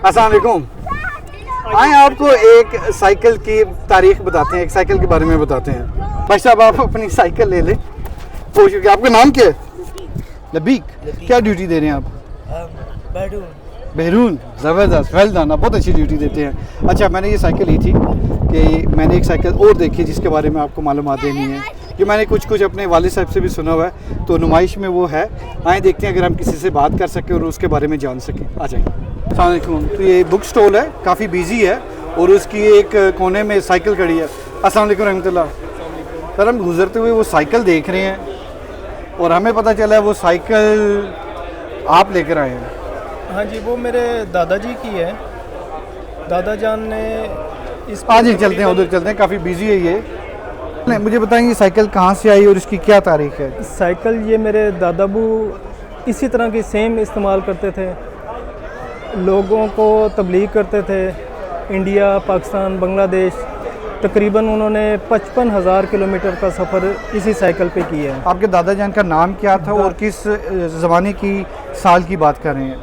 अस्सलाम वालेकुम। आए आपको एक साइकिल की तारीख बताते हैं, एक साइकिल के बारे में बताते हैं। भाई साहब आप अपनी साइकिल ले लें। पूछ के आपका नाम क्या है? लबीक। क्या ड्यूटी दे रहे हैं आप? बहरून। ज़बरदस्त, वेल डन, आप बहुत अच्छी ड्यूटी देते हैं। अच्छा, मैंने ये साइकिल ली थी कि मैंने एक साइकिल और देखी जिसके बारे में आपको मालूमात देनी है, जो मैंने कुछ अपने वालिद साहब से भी सुना हुआ है, तो नुमाइश में वो है। आए देखते हैं अगर हम किसी से बात कर सकें और उसके बारे में जान सकें। आ जाएँ। अस्सलाम वालेकुम। तो ये बुक स्टॉल है, काफ़ी बिजी है और उसकी एक कोने में साइकिल खड़ी है। अस्सलाम वालेकुम रहमतुल्लाह। सर हम गुजरते हुए वो साइकिल देख रहे हैं और हमें पता चला है वो साइकिल आप लेकर आए हैं। हाँ जी, वो मेरे दादाजी की है। दादा जान ने इस आज ही चलते हैं, उधर चलते हैं, काफ़ी बिजी है ये। नहीं, मुझे बताएं ये साइकिल कहाँ से आई और इसकी क्या तारीख है? साइकिल ये मेरे दादाबू इसी तरह की सेम इस्तेमाल करते थे, लोगों को तबलीग करते थे। इंडिया, पाकिस्तान, बांग्लादेश, तकरीबन उन्होंने 55,000 किलोमीटर का सफ़र इसी साइकिल पे किया है। आपके दादा जान का नाम क्या था और किस ज़माने की साल की बात कर रहे हैं?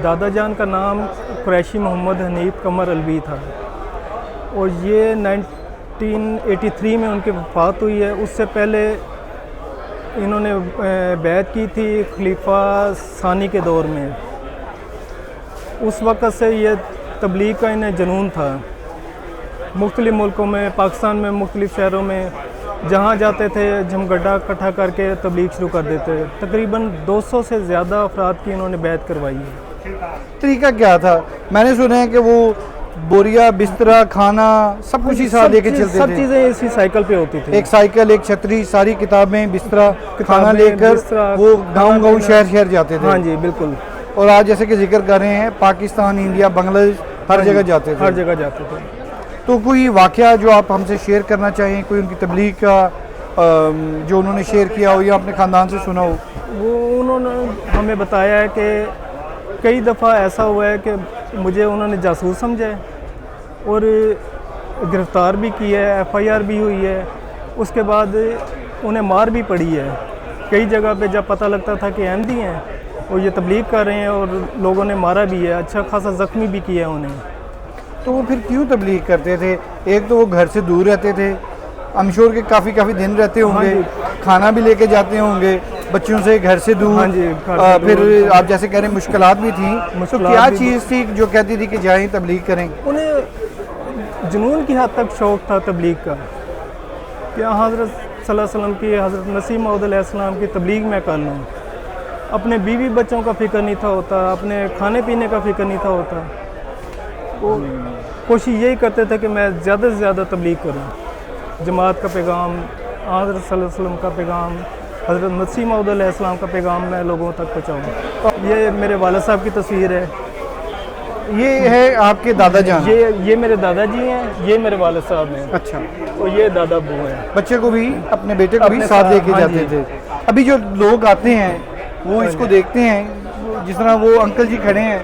दादा जान का नाम कुरैशी मोहम्मद हनीफ कमर अलवी था और ये 1983 में उनकी वफ़ात हुई है। उससे पहले इन्होंने बैत की थी खलीफा सानी के दौर में। उस वक़्त से ये तबलीग का इन्हें जुनून था। मुख्तलिफ़ मुल्कों में, पाकिस्तान में, मुख्तलिफ़ शहरों में जहाँ जाते थे झमगड्डा इकट्ठा करके तबलीग शुरू कर देते। तकरीबन 200 से ज़्यादा अफराद की इन्होंने बैत करवाई है। तरीका क्या था? मैंने सुना है कि वो बोरिया, बिस्तरा, खाना सब कुछ ही साथ लेके चलते थे। सब चीज़ें इसी साइकिल पे होती थी। एक साइकिल, एक छतरी, सारी किताबें, बिस्तरा, खाना लेकर वो गांव शहर जाते थे। हाँ जी, बिल्कुल। और आज जैसे कि जिक्र कर रहे हैं, पाकिस्तान, इंडिया, बांग्लादेश हर जगह जाते थे। हर जगह जाते थे। तो कोई वाक़या जो आप हमसे शेयर करना चाहें, कोई उनकी तबलीग का जो उन्होंने शेयर किया हो या अपने ख़ानदान से सुना हो? वो उन्होंने हमें बताया है कि कई दफ़ा ऐसा हुआ है कि मुझे उन्होंने जासूस समझा है और गिरफ़्तार भी किया है, FIR भी हुई है। उसके बाद उन्हें मार भी पड़ी है। कई जगह पे जब पता लगता था कि अहमदी हैं और ये तबलीग कर रहे हैं और लोगों ने मारा भी है, अच्छा खासा ज़ख्मी भी किया है उन्हें। तो वो फिर क्यों तबलीग करते थे? एक तो वो घर से दूर रहते थे, अमशोर के काफ़ी दिन रहते होंगे, खाना भी लेके जाते होंगे बच्चों से, घर से दूर। हाँ जी, फिर आप जैसे कह रहे हैं मुश्किलात भी थी, तो क्या चीज़ थी जो कहती थी कि जाएं तबलीग करें? उन्हें जुनून की हद तक शौक़ था तबलीग का कि हज़रत सल्लल्लाहु अलैहि वसल्लम की, हज़रत मसीह मौऊद अलैहिस्सलाम की तबलीग मैं कर लूँ। अपने बीवी बच्चों का फ़िक्र नहीं था होता, अपने खाने पीने का फ़िक्र नहीं था होता। वो कोशिश यही करते थे कि मैं ज़्यादा से ज़्यादा तबलीग करूँ, जमात का पैगाम, हज़रत सल्लल्लाहु अलैहि वसल्लम का पैगाम, हज़रत मसीह मौऊद अलैहिस्सलाम का पैगाम मैं लोगों तक पहुँचाऊँ। ये मेरे वालिद साहब की तस्वीर है। ये है आपके दादा जान? ये मेरे दादाजी हैं, ये मेरे वालिद साहब हैं। अच्छा। और ये दादा बू हैं। बच्चे को भी, अपने बेटे को भी साथ लेके जाते थे। अभी जो लोग आते हैं वो इसको देखते हैं, जिस तरह वो अंकल जी खड़े हैं,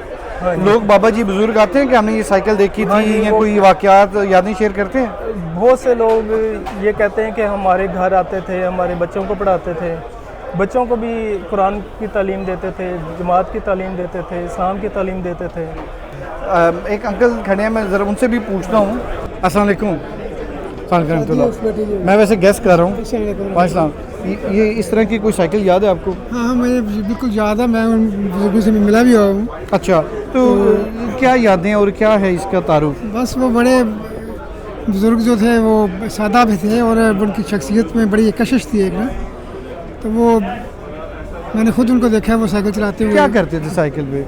लोग बाबा जी बुजुर्ग आते हैं कि हमने ये साइकिल देखी थी या कोई वाक़यात यादें शेयर करते हैं? बहुत से लोग ये कहते हैं कि हमारे घर आते थे, हमारे बच्चों को पढ़ाते थे, बच्चों को भी कुरान की तालीम देते थे, जमात की तालीम देते थे, इस्लाम की तालीम देते थे। एक अंकल खड़े हैं, मैं ज़रा उनसे भी पूछता हूँ। अस्सलाम वालेकुम। मैं वैसे गेस कर रहा हूँ। वालेकुम। ये इस तरह की कोई साइकिल याद है आपको? हाँ, मुझे बिल्कुल याद है, मैं उन बुजुर्गों से मिला भी हुआ हूँ। अच्छा, तो क्या यादें और क्या है इसका तारुफ? बस वो बड़े बुजुर्ग जो थे वो सादा भी थे और उनकी शख्सियत में बड़ी कशिश थी एक ना। तो वो मैंने खुद उनको देखा है वो साइकिल चलाते हुए। क्या करते थे साइकिल पे?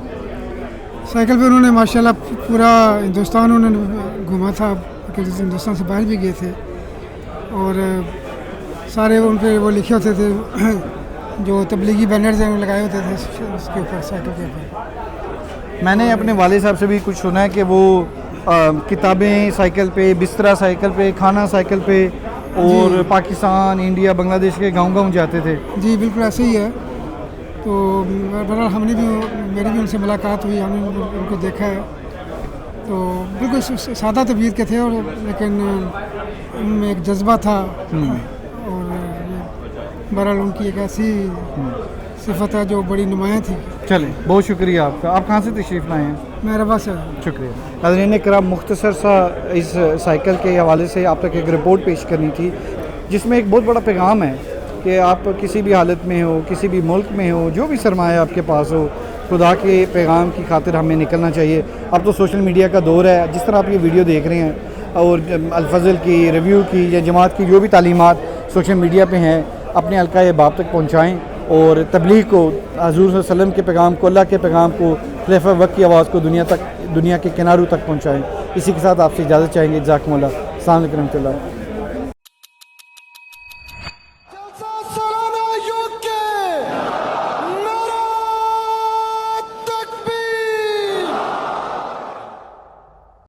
साइकिल पे उन्होंने माशाल्लाह पूरा हिंदुस्तान उन्होंने घूमा था, हिंदुस्तान से बाहर भी गए थे और सारे उन पे वो लिखे होते थे जो तबलीगी बैनर्स हैं लगाए होते थे उसके ऊपर, साइकिल के ऊपर। मैंने अपने वाले साहब से भी कुछ सुना है कि वो किताबें साइकिल पे, बिस्तरा साइकिल पे, खाना साइकिल पे और पाकिस्तान, इंडिया, बांग्लादेश के गांव जाते थे। जी बिल्कुल ऐसे ही है। तो बहरहाल हमने भी, मेरी भी उनसे मुलाकात हुई, हमने उनको देखा है। तो बिल्कुल सादा तबीयत के थे और लेकिन उनमें एक जज्बा था और बहरहाल उनकी एक ऐसी सिफत है जो बड़ी नुमायाँ थी। चलें, बहुत शुक्रिया आपका। आप कहाँ से तशरीफ़ लाए हैं? मेरा बस है। शुक्रिया। नाज़रीन कराम, मुख्तसर सा इस साइकिल के हवाले से आप तक एक रिपोर्ट पेश करनी थी, जिसमें एक बहुत बड़ा पैगाम है कि आप किसी भी हालत में हो, किसी भी मुल्क में हो, जो भी सरमाया आपके पास हो, खुदा के पैगाम की खातिर हमें निकलना चाहिए। अब तो सोशल मीडिया का दौर है, जिस तरह आप ये वीडियो देख रहे हैं और अल-फज़ल की रिव्यू की या जमात की जो भी तालीमात सोशल मीडिया पे हैं, अपने हल्का बाब तक पहुँचाएँ और तबलीग को, हज़ूर सल्लल्लाहु अलैहि वसल्लम के पैगाम को, अल्लाह के पैगाम को, खलीफा वक्त की आवाज़ को दुनिया के किनारों तक पहुँचाएँ। इसी के साथ आपसे इजाज़त चाहेंगे। जज़ाकुमुल्लाह। अस्सलाम वालेकुम रहमतुल्लाह।